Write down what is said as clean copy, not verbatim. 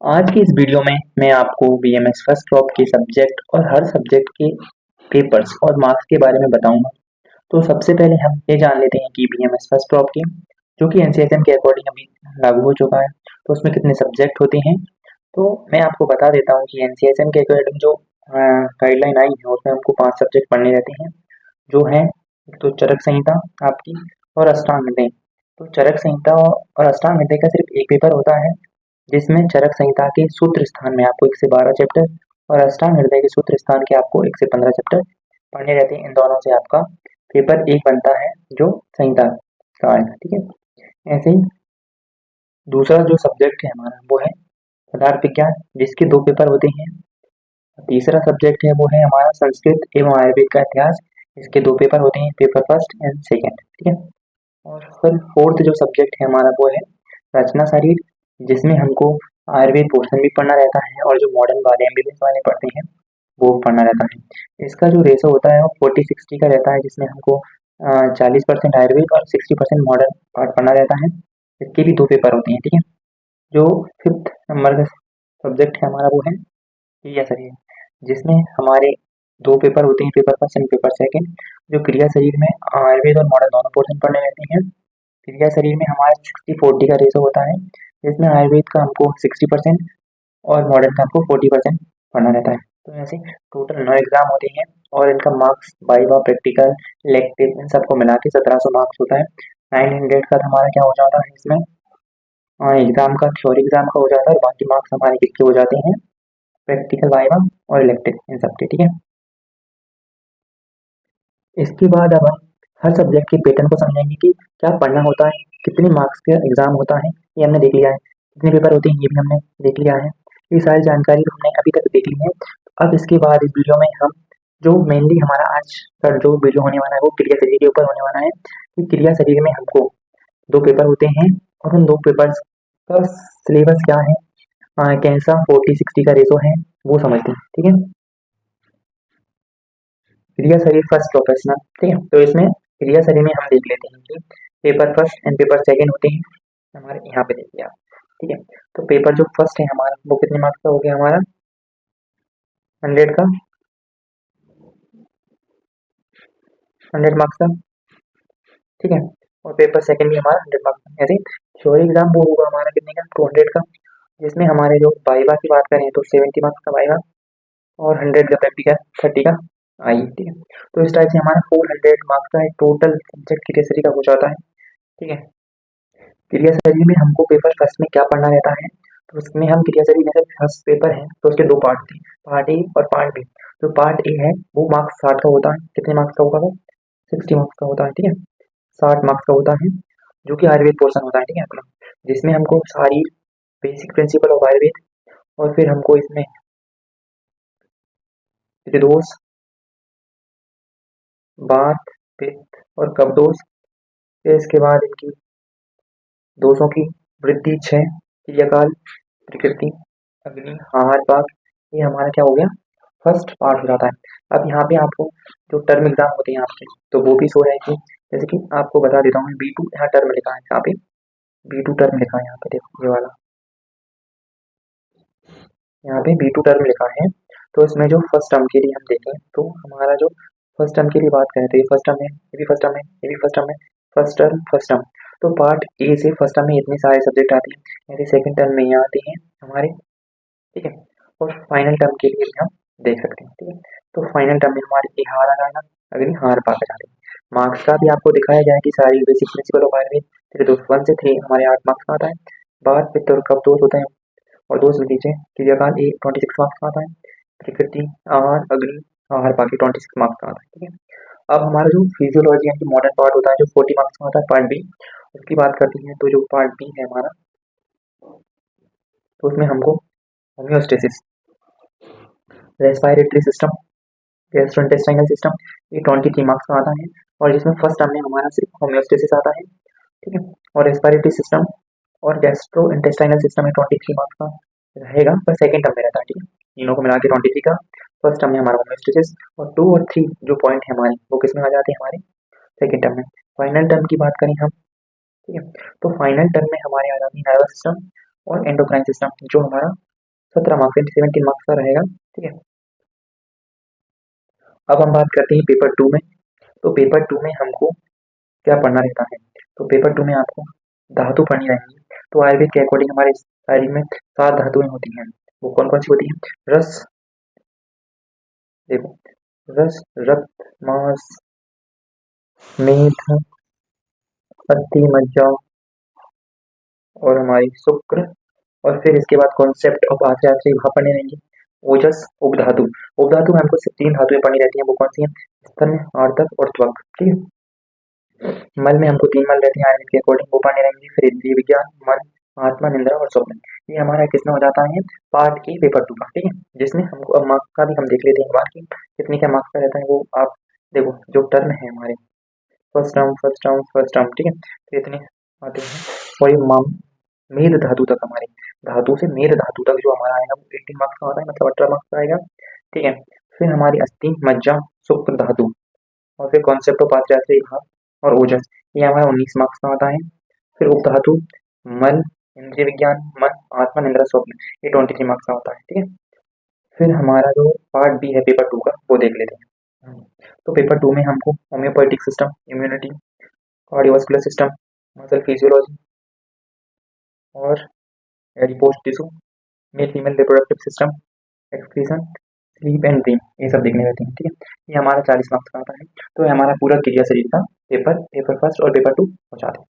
आज की इस वीडियो में मैं आपको बीएमएस फर्स्ट क्रॉप के सब्जेक्ट और हर सब्जेक्ट के पेपर्स और मार्क्स के बारे में बताऊंगा। तो सबसे पहले हम ये जान लेते हैं कि बीएमएस फर्स्ट क्रॉप की जो कि एनसीएसएम के अकॉर्डिंग अभी लागू हो चुका है, तो उसमें कितने सब्जेक्ट होते हैं। तो मैं आपको बता देता हूँ कि एनसीएसएम के अकॉर्डिंग जो गाइडलाइन आई है उसमें हमको 5 सब्जेक्ट पढ़ने रहते हैं, जो है एक तो चरक संहिता आपकी और अष्टांग हृदय। तो चरक संहिता और अष्टांग हृदय का सिर्फ एक पेपर होता है, जिसमें चरक संहिता के सूत्र स्थान में आपको 1 से 12 चैप्टर और अष्टांग हृदय के सूत्र स्थान के आपको 1 से 15 चैप्टर पढ़ने रहते हैं। इन दोनों से आपका पेपर एक बनता है जो संहिता का आएगा, ठीक है। ऐसे ही दूसरा जो सब्जेक्ट है हमारा वो है पदार्थ विज्ञान, जिसके 2 पेपर होते हैं। तीसरा सब्जेक्ट है वो है हमारा संस्कृत एवं आयुर्वेद का इतिहास, इसके 2 पेपर होते हैं, पेपर फर्स्ट एंड सेकेंड, ठीक है। और फिर फोर्थ जो सब्जेक्ट है हमारा वो है रचना शरीर, जिसमें हमको आयुर्वेद पोर्शन भी पढ़ना रहता है और जो मॉडर्न वाले एमबीबीएस वाले पढ़ते हैं वो पढ़ना रहता है। इसका जो रेशो होता है वो 40-60 का रहता है, जिसमें हमको 40% आयुर्वेद और 60% मॉडर्न पार्ट पढ़ना रहता है। इसके भी 2 पेपर होते हैं, ठीक है। जो फिफ्थ नंबर का सब्जेक्ट है हमारा वो है क्रिया शरीर, जिसमें हमारे 2 पेपर होते हैं, paper first and paper second. जो क्रिया शरीर में आयुर्वेद और मॉडर्न दोनों पोर्शन पढ़ने रहते हैं। क्रिया शरीर में हमारा 60-40 का रेशो होता है, जिसमें आयुर्वेद का हमको 60% और मॉडर्न का हमको 40% पढ़ना रहता है। तो ऐसे टोटल 9 एग्जाम होते हैं और इनका मार्क्स वाइवा, प्रैक्टिकल, इलेक्टिव इन सबको मिला के 1700 मार्क्स होता है। 900 का हमारा क्या हो जाता है इसमें एग्जाम का, थ्योरी एग्जाम का हो जाता है और बाकी मार्क्स हमारे कितने हो जाते हैं प्रैक्टिकल, वाइवा और इलेक्टिव इन सबके, ठीक है। इसके बाद अब हम हर सब्जेक्ट के पैटर्न को समझेंगे कि क्या पढ़ना होता है, कितने मार्क्स का एग्जाम होता है ये हमने देख लिया है, कितने पेपर होते हैं ये भी हमने देख लिया है। ये सारी जानकारी हमने अभी तक देख ली है। अब इसके बाद इस वीडियो में हम जो मेनली हमारा आज का जो वीडियो होने वाला है वो क्रिया शरीर के ऊपर होने वाला है कि क्रिया शरीर में हमको 2 पेपर होते हैं और उन 2 पेपर्स का सिलेबस क्या है, कैसा 40-60 का रेशो है वो समझते हैं, ठीक है। क्रिया शरीर फर्स्ट प्रोफेशनल, ठीक है। तो इसमें क्रिया शरीर में हम देख लेते हैं कि paper first and paper second होते हैं हमारे, यहाँ पे देखिए आप, ठीक है। तो पेपर जो फर्स्ट है हमारा वो कितने मार्क्स का हो गया हमारा 100 का, 100 मार्क्स का, ठीक है। और पेपर सेकेंड भी हमारा 100 मार्क्स का। ऐसे थ्योरी एग्जाम वो होगा हमारा कितने का 200 का, जिसमें हमारे जो वाइवा की बात करें तो 70 मार्क्स का वाइवा और 100 का प्रैक्टिकल, 30 का आई, ठीक है। तो इस टाइप से हमारा 400 मार्क्स का एक टोटल सब्जेक्ट क्रिया शरीर का हो जाता है, ठीक है। क्रिया शरीर में हमको पेपर फर्स्ट में क्या पढ़ना रहता है, तो उसमें हम क्रिया शरीर में फर्स्ट पेपर है तो उसके 2 पार्ट थे, पार्ट ए और पार्ट बी। जो पार्ट ए है वो मार्क्स 60 का होता है, कितने मार्क्स का होगा वो 60 मार्क्स का होता है, ठीक है। 60 मार्क्स का होता है, जो कि आयुर्वेद पोर्शन होता है, ठीक है अपना, जिसमें हमको सारी बेसिक प्रिंसिपल ऑफ आयुर्वेद और फिर हमको इसमें दोष, बात, पित्त और कफ दोष, फिर इसके बाद इनकी दोषों की वृद्धि, क्षय, क्रियाकाल, प्रकृति, अग्नि, आहार, पाक, ये हमारा क्या हो गया फर्स्ट पार्ट हो जाता है। अब यहाँ पे आपको जो टर्म एग्जाम होते हैं आपके तो वो भी सो रहेगी, जैसे कि आपको बता देता हूँ B2 यहाँ टर्म लिखा है, यहाँ पे B2 टर्म लिखा है, यहाँ पे देखो ये वाला, यहाँ पे B2 टर्म लिखा है। तो इसमें जो फर्स्ट टर्म के लिए हम देखें तो हमारा जो फर्स्ट टर्म के लिए बात करें तो ये फर्स्ट टर्म है, ये भी फर्स्ट टर्म है, ये भी फर्स्ट टर्म है, फर्स्ट टर्म फर्स्ट टर्म। तो पार्ट ए से फर्स्ट टर्म में इतने सारे सब्जेक्ट आते हैं, ऐसे सेकंड टर्म में यहाँ आते हैं हमारे, ठीक है। और फाइनल टर्म के लिए भी हम देख सकते हैं, ठीक है। तो फाइनल टर्म में हमारे ये हार आ जाएगा, अग्नि, हार, पाक आ जाते हैं। मार्क्स का भी आपको दिखाया जाए कि सारी बेसिक प्रिंसिपल ऑफ आयुर्वेद, फिर तो 1 से 3 हमारे 8 मार्क्स का आता है। बात, पित्त और कफ दोष होते हैं और दोष भी नीचे, क्रियाकाल 26 मार्क्स का आता है, प्रकृति, आहार, अग्नि, आहार, बाकी 26 मार्क्स का आता है, ठीक है। अब हमारा जो फिजियोलॉजी यानी मॉडर्न पार्ट होता है जो 40 मार्क्स का होता है, पार्ट बी, उसकी बात करते हैं। तो जो पार्ट बी है हमारा, तो उसमें हमको homeostasis, respiratory system, gastrointestinal system, ये 23 मार्क्स का आता है और जिसमें फर्स्ट टर्म में हमारा सिर्फ होम्योस्टेसिस आता है, ठीक है। और रेस्पिरेटरी सिस्टम और गैस्ट्रो इंटेस्टाइनल सिस्टम में 23 मार्क्स का रहेगा, पर सेकंड टर्म में रहता है, ठीक है। तीनों को मिला के 23 का, फर्स्ट टर्म में हमारा होम्योस्टेसिस और 2 और 3 जो पॉइंट है हमारे वो किस में आ जाते हैं हमारे सेकंड टर्म में। फाइनल टर्म की बात करें हम, ठीक है, तो फाइनल टर्म में हमारे आ जाती है नर्वस सिस्टम और एंडोक्राइन सिस्टम, जो हमारा 17 मार्क्स 17 मार्क्स का रहेगा। ठीक है, अब हम बात करते हैं पेपर 2 में। तो पेपर 2 में हमको क्या पढ़ना रहता है? तो पेपर 2 में आपको धातु पढ़नी रहेंगी। तो आयुर्वेद के अकॉर्डिंग हमारे शरीर में 7 धातुएं होती हैं। वो कौन कौन सी होती हैं? रस, देखो, रस, रक्त, मांस, मेद, अस्थि, मज्जा और हमारी शुक्र। और फिर इसके बाद कॉन्सेप्ट ऑफ आश्रय वहाँ पढ़ने रहेंगे। ओजस, उपधातु। उपधातु में हमको सिर्फ 3 धातुएं पढ़नी रहती हैं। वो कौन सी हैं? स्तन, आर्द्रक और त्वक। ठीक है, मल में हमको 3 मल रहते हैं आयुर्वेद के अकॉर्डिंग, वो पढ़ने रहेंगे। फिर इंद्रिय विज्ञान, मन, आत्मा, निंद्रा और स्वप्न। ये हमारा किसमें हो जाता है? पार्ट के पेपर 2 का। ठीक है, जिसमें हमको अब मार्क्स का भी हम देख लेते हैं एक बार कि कितने क्या मार्क्स का रहता है। वो आप देखो, जो टर्म है हमारे first term, first term, first term, ठीक है, तो इतने आते हैं। और ये मेद धातु तक, हमारे धातु से मेद धातु तक जो हमारा आएगा वो 18 मार्क्स का होता है, मतलब 18 मार्क्स का आएगा। ठीक है, फिर हमारी अस्थि, मज्जा, शुक्र धातु और फिर कॉन्सेप्ट ऑफ आश्रय भाव और ओजस, ये हमारा 19 मार्क्स का होता है। फिर उपधातु, मल, इंद्रिय विज्ञान, मन, आत्मा, निंद्रा, स्वप्न, ये 23 मार्क्स का होता है। ठीक है, फिर हमारा जो पार्ट बी है पेपर 2 का, वो देख लेते हैं। तो पेपर 2 में हमको homeopathic system, immunity, cardiovascular system, muscle physiology और adipose tissue, male female reproductive system, excretion, sleep and dream, ये सब देखने रहते हैं। ठीक है, ये हमारा 40 मार्क्स का आता है। तो ये हमारा पूरा क्रिया शरीर का पेपर फर्स्ट और पेपर 2 हो जाते हैं।